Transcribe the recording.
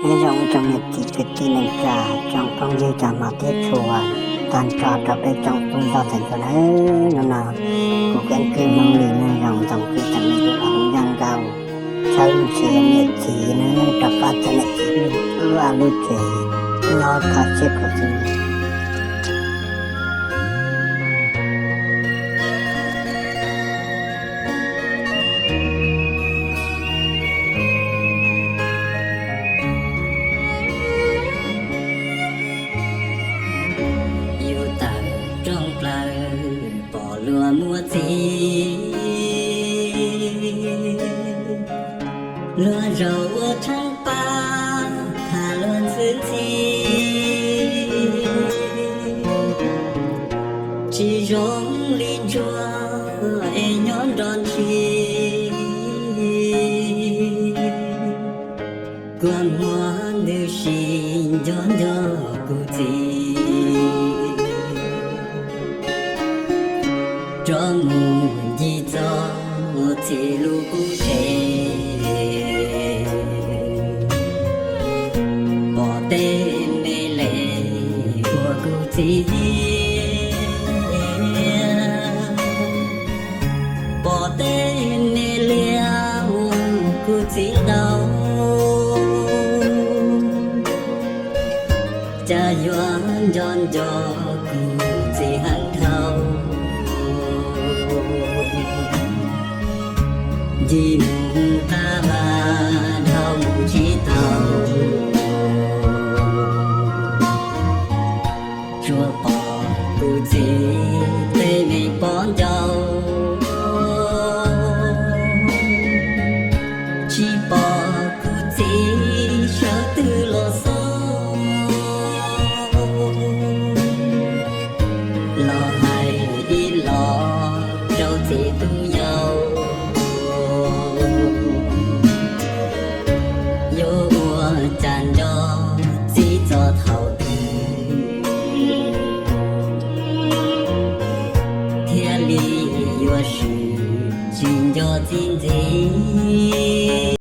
Io trong metti che ti nel ca, trong phong dư chả mà tiết chùa, tàn trò trò bê trong tung do thành cho đấy, nó nào, cụ kén kê mong lì nơi dòng dòng kê chẳng mê được lòng giang cao, sân xìa nhiệt chỉ nơi trò phát cho nệ chỉ lưu à lưu chế, nó khá chết của chúng. Lùa mùa gì lùa rầu trăng ba thả luôn giữ gì chỉ rong li chua e nhón đòn chi quan hoa nữ xin nhón nhó cụ gì trong gì cho chỉ lu cụ thể bỏ tên mê lệ của cụ chỉ bỏ tên mê liao cụ chỉ đâu cha doan giòn giò cụ chỉ hăng thâu Dì mù ta bà đâu chỉ tàu Chua bò cụ chỉ tê mê bón dâu Chỉ bò cụ chỉ sợ tư lô sâu Lò hay đi lò đâu chỉ tu nhau tràn cho chỉ cho thầu thiên lý yêu sự chuyên cho chính trị